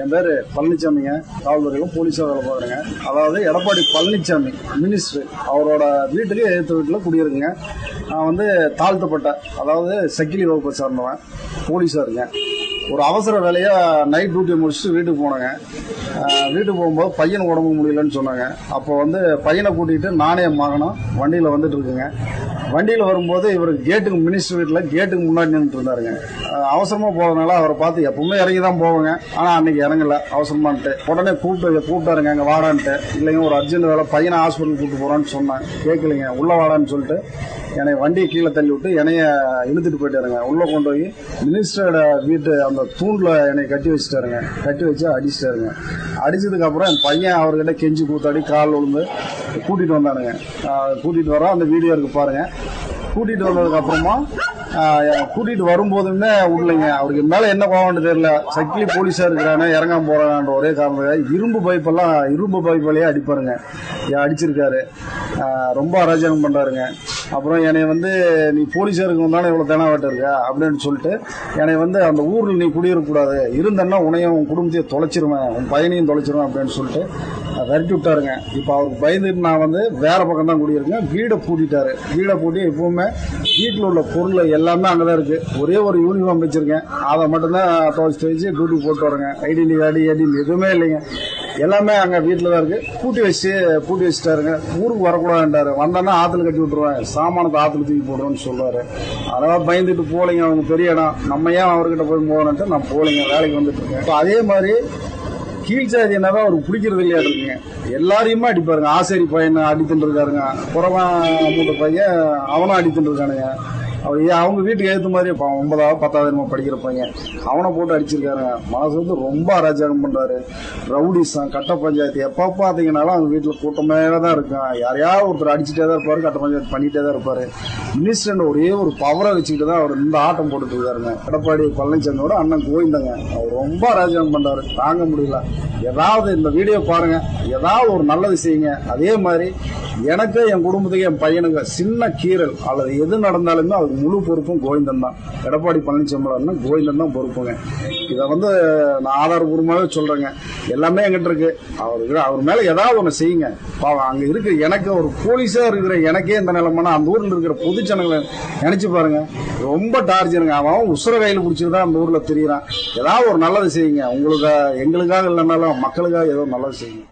என் பேர் பழனிசாமிங்க. காவல்துறையிலும் போலீஸாக வேலை பார்க்குறேங்க. அதாவது எடப்பாடி பழனிசாமி மினிஸ்டர் அவரோட வீட்டுக்கு எதிர்த்த வீட்டில் குடியிருக்குங்க. நான் வந்து தாழ்த்தப்பட்ட அதாவது சக்கிலி வகுப்பை சார்ந்தவன், போலீஸாக இருக்கேன். ஒரு அவசர வேலையாக நைட் டியூட்டி முடிச்சுட்டு வீட்டுக்கு போனேங்க. வீட்டுக்கு போகும்போது பையன் உடம்பு முடியலன்னு சொன்னாங்க. அப்போ வந்து பையனை கூட்டிகிட்டு நானே மகனும் வண்டியில் வந்துட்டு இருக்குங்க. வண்டியில் வரும்போது இவர் கேட்டுக்கு மினிஸ்டர் வீட்டில் கேட்டுக்கு முன்னாடி நின்றுட்டு இருந்தாருங்க. அவசரமாக போகிறதுனால அவரை பார்த்து எப்பவுமே இறங்கி தான் போவாங்க. ஆனால் அன்னைக்கு இறங்கல, அவசரமான்ட்டு உடனே கூப்பிட்டாருங்க, அங்கே வாடான்ட்டு. இல்லைங்க ஒரு அர்ஜென்ட் வேலை, பையனை ஹாஸ்பிட்டல் கூப்பிட்டு போகிறான்னு சொன்னேன். கேட்கலைங்க, உள்ளே வாடான்னு சொல்லிட்டு என்னை வண்டியை கீழே தள்ளி விட்டு என்னைய இழுத்துட்டு போயிட்டாருங்க. உள்ளே கொண்டு போய் மினிஸ்டரோட வீட்டு அந்த தூண்டில் என்னை கட்டி வச்சுட்டாருங்க. கட்டி வச்சு அடிச்சிட்டாருங்க. அடிச்சதுக்கப்புறம் என் பையன் அவர்கிட்ட கெஞ்சி கூத்தாடி கால் விழுந்து கூட்டிகிட்டு வந்தானுங்க. கூட்டிகிட்டு வரோம், அந்த வீடியோ இருக்கு பாருங்க. கூட்டிகிட்டு வந்ததுக்கப்புறமா கூட்டிகிட்டு வரும்போதுமே விடலைங்க. அவருக்கு மேலே என்ன கோவம்னு தெரியல. சக்கிலி போலீஸாக இருக்கிறானே இறங்காம போகிறான்ற ஒரே காரணத்துக்காக இரும்பு பைப்பையே அடிப்பாருங்க. அடிச்சிருக்காரு. ரொம்ப அராஜகம் பண்ணுறாருங்க. அப்புறம் என்னை வந்து நீ போலீஸாக இருக்கணும் தானே இவ்வளோ தெனாவட்ட இருக்க அப்படின்னு சொல்லிட்டு என்னை வந்து அந்த ஊரில் நீ குடியிருக்கக்கூடாது, இருந்தன்னா உன்னையும் உன் குடும்பத்தையும் தொலைச்சிருவேன், உன் பையனையும் தொலைச்சிருவேன் அப்படின்னு சொல்லிட்டு விரட்டி விட்டாருங்க. இப்போ அவருக்கு பயந்துட்டு நான் வந்து வேற பக்கம் தான் குடியிருக்கேன். வீடை பூட்டிட்டாரு. வீடை பூட்டி எப்பவுமே வீட்டில் உள்ள பொருள் எல்லாமே அங்கே தான் இருக்குது. ஒரே ஒரு யூனிஃபார்ம் வச்சுருக்கேன், அதை மட்டும்தான் துவைச்சு வச்சு டியூட்டி போட்டு வரேங்க. ஐடி கார்டு எதுவுமே இல்லைங்க, எல்லாமே அங்கே வீட்டில் தான் இருக்குது. பூட்டி வச்சுட்டாருங்க. ஊருக்கு வரக்கூடாதுன்றாரு. வந்தானா ஆற்றுல கட்டி விட்டுருவேன், சாமானத்தை ஆற்றுல தூக்கி போடுவேன்னு சொல்லுவார். அதெல்லாம் பயந்துட்டு போகலைங்க. அவங்க பெரிய இடம், நம்ம ஏன் அவர்கிட்ட போய் போகணுன்ட்டு நான் போகலைங்க, வேலைக்கு வந்துட்டு இருக்கேன். இப்போ அதே மாதிரி கீழ்ச்சாதி என்னவே அவருக்கு பிடிக்கிறது இல்லையா இருக்குங்க. எல்லாரையுமே அடிப்பாருங்க. ஆசேரி பையனை அடித்துட்டு இருக்காருங்க. புறவன் மூட்டை பையன் அவனும் அடித்துட்டு இருக்கானுங்க. அவங்க வீட்டுக்கு ஏற்ற மாதிரி 9வது 10வது படிக்கிற பையன் அவனை போட்டு அடிச்சிருக்காருங்க. மனசு வந்து ரொம்ப அராஜகம் பண்றாரு. ரவுடிசம், கட்ட பஞ்சாயத்து எப்ப பாத்தீங்கன்னாலும் அவங்க வீட்டுல கூட்டமே தான் இருக்கும். யாரையாவது ஒருத்தர் அடிச்சுட்டே தான் இருப்பாரு, கட்ட பஞ்சாயத்து பண்ணிட்டே தான் இருப்பாரு. மினிஸ்டர் ஒரே ஒரு பவரை வச்சுக்கிட்டு தான் அவர் இந்த ஆட்டம் போட்டுட்டு இருக்காருங்க. எடப்பாடி பழனிசாமியோட அண்ணன் கோவிந்தங்க அவர் ரொம்ப அராஜகம் பண்றாரு, தாங்க முடியல. ஏதாவது இந்த வீடியோ பாருங்க, ஏதாவது ஒரு நல்லது செய்யுங்க. அதே மாதிரி எனக்கு, என் குடும்பத்துக்கு, என் பையனுக்கு சின்ன கீரல் அல்லது எது நடந்தாலுமே அவருக்கு முழு பொறுப்பும் கோவிந்தன் தான். எடப்பாடி பழனிசாமி கோவிந்தன் தான் பொறுப்புங்க. இதை வந்து நான் ஆதாரபூர்வமாகவே சொல்றேங்க. எல்லாமே எங்கிட்ட இருக்கு. அவர் மேல ஏதாவது ஒன்று செய்யுங்க. அங்க இருக்கு எனக்கு ஒரு போலீஸா இருக்கிற எனக்கே இந்த நிலைமைனா அந்த ஊர்ல இருக்கிற பொது ஜனங்களை நினைச்சு பாருங்க. ரொம்ப டார்ச்சருங்க. அவன் உசுர கையில் பிடிச்சிதான் அந்த ஊர்ல தெரியுறான். ஏதாவது ஒரு நல்லது செய்யுங்க. உங்களுக்கு, எங்களுக்காக இல்லைனாலும் மக்களுக்காக ஏதோ நல்லது செய்யுங்க.